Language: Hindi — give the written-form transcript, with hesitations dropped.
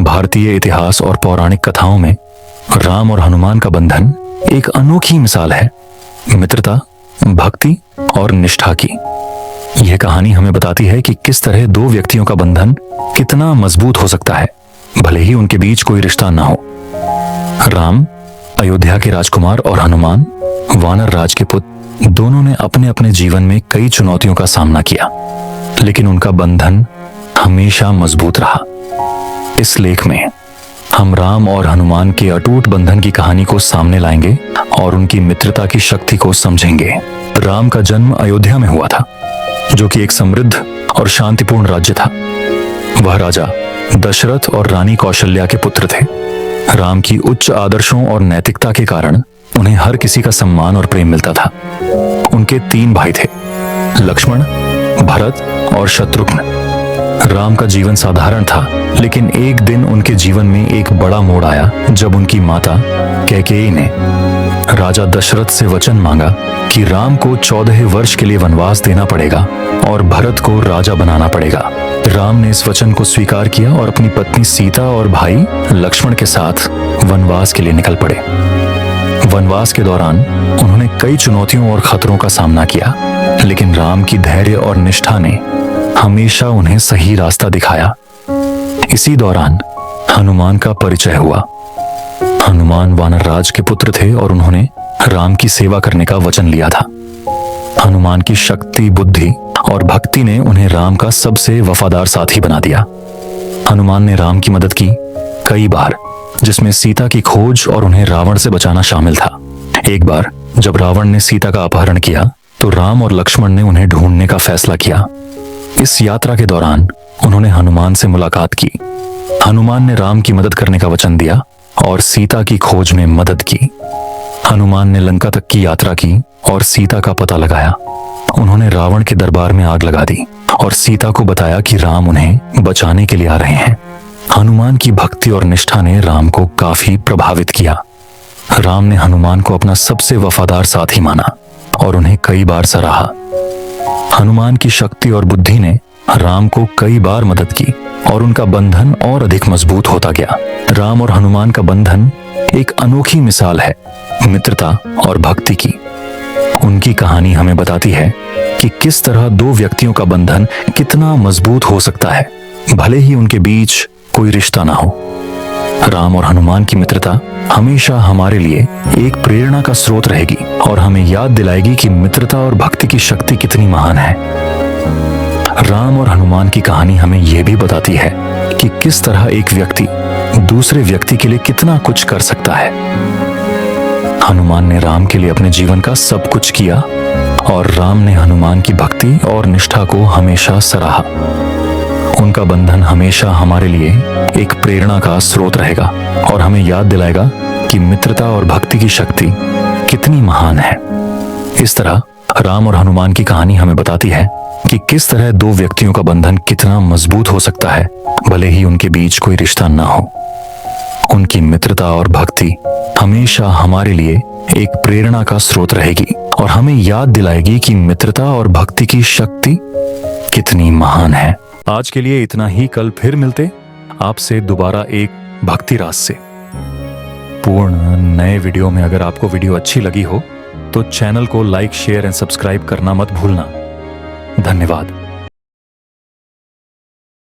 भारतीय इतिहास और पौराणिक कथाओं में राम और हनुमान का बंधन एक अनोखी मिसाल है मित्रता, भक्ति और निष्ठा की। यह कहानी हमें बताती है कि किस तरह दो व्यक्तियों का बंधन कितना मजबूत हो सकता है, भले ही उनके बीच कोई रिश्ता न हो। राम अयोध्या के राजकुमार और हनुमान वानर राज के पुत्र, दोनों ने अपने अपने जीवन में कई चुनौतियों का सामना किया, लेकिन उनका बंधन हमेशा मजबूत रहा। इस लेख में हम राम और हनुमान के अटूट बंधन की कहानी को सामने लाएंगे और उनकी मित्रता की शक्ति को समझेंगे। राम का जन्म अयोध्या में हुआ था, जो कि एक समृद्ध और शांतिपूर्ण राज्य था। वह राजा दशरथ और रानी कौशल्या के पुत्र थे। राम की उच्च आदर्शों और नैतिकता के कारण उन्हें हर किसी का सम्मान और प्रेम मिलता था। उनके 3 भाई थे, लक्ष्मण, भरत और शत्रुघ्न। राम का जीवन साधारण था, लेकिन एक दिन उनके जीवन में एक बड़ा मोड़ आया जब उनकी माता कैकेयी ने राजा दशरथ से वचन मांगा कि राम को 14 वर्ष के लिए वनवास देना पड़ेगा और भरत को राजा बनाना पड़ेगा। राम ने इस वचन को स्वीकार किया और अपनी पत्नी सीता और भाई लक्ष्मण के साथ वनवास के लिए निकल पड़े। वनवास के दौरान उन्होंने कई चुनौतियों और खतरों का सामना किया, लेकिन राम की धैर्य और निष्ठा ने हमेशा उन्हें सही रास्ता दिखाया। इसी दौरान हनुमान का परिचय हुआ। हनुमान वानर राज के पुत्र थे और उन्होंने राम की सेवा करने का वचन लिया था। हनुमान की शक्ति, बुद्धि और भक्ति ने उन्हें राम का सबसे वफादार साथी बना दिया। हनुमान ने राम की मदद की कई बार, जिसमें सीता की खोज और उन्हें रावण से बचाना शामिल था। एक बार जब रावण ने सीता का अपहरण किया, तो राम और लक्ष्मण ने उन्हें ढूंढने का फैसला किया। इस यात्रा के दौरान उन्होंने हनुमान से मुलाकात की। हनुमान ने राम की मदद करने का वचन दिया और सीता की खोज में मदद की। हनुमान ने लंका तक की यात्रा की और सीता का पता लगाया। उन्होंने रावण के दरबार में आग लगा दी और सीता को बताया कि राम उन्हें बचाने के लिए आ रहे हैं। हनुमान की भक्ति और निष्ठा ने राम को काफी प्रभावित किया। राम ने हनुमान को अपना सबसे वफादार साथी माना और उन्हें कई बार सराहा। हनुमान की शक्ति और बुद्धि ने राम को कई बार मदद की और उनका बंधन और अधिक मजबूत होता गया। राम और हनुमान का बंधन एक अनोखी मिसाल है मित्रता और भक्ति की। उनकी कहानी हमें बताती है कि किस तरह दो व्यक्तियों का बंधन कितना मजबूत हो सकता है, भले ही उनके बीच कोई रिश्ता ना हो। राम और हनुमान की मित्रता हमेशा हमारे लिए एक प्रेरणा का स्रोत रहेगी और हमें याद दिलाएगी कि मित्रता और भक्ति की शक्ति कितनी महान है। राम और हनुमान की कहानी हमें यह भी बताती है कि किस तरह एक व्यक्ति दूसरे व्यक्ति के लिए कितना कुछ कर सकता है। हनुमान ने राम के लिए अपने जीवन का सब कुछ किया और राम ने हनुमान की भक्ति और निष्ठा को हमेशा सराहा। उनका बंधन हमेशा हमारे लिए एक प्रेरणा का स्रोत रहेगा और हमें याद दिलाएगा कि मित्रता और भक्ति की शक्ति कितनी महान है। इस तरह राम और हनुमान की कहानी हमें बताती है कि किस तरह दो व्यक्तियों का बंधन कितना मजबूत हो सकता है, भले ही उनके बीच कोई रिश्ता ना हो। उनकी मित्रता और भक्ति हमेशा हमारे लिए एक प्रेरणा का स्रोत रहेगी और हमें याद दिलाएगी कि मित्रता और भक्ति की शक्ति कितनी महान है। आज के लिए इतना ही। कल फिर मिलते आपसे दोबारा एक भक्ति रास से पूर्ण नए वीडियो में। अगर आपको वीडियो अच्छी लगी हो तो चैनल को लाइक, शेयर एंड सब्सक्राइब करना मत भूलना। धन्यवाद।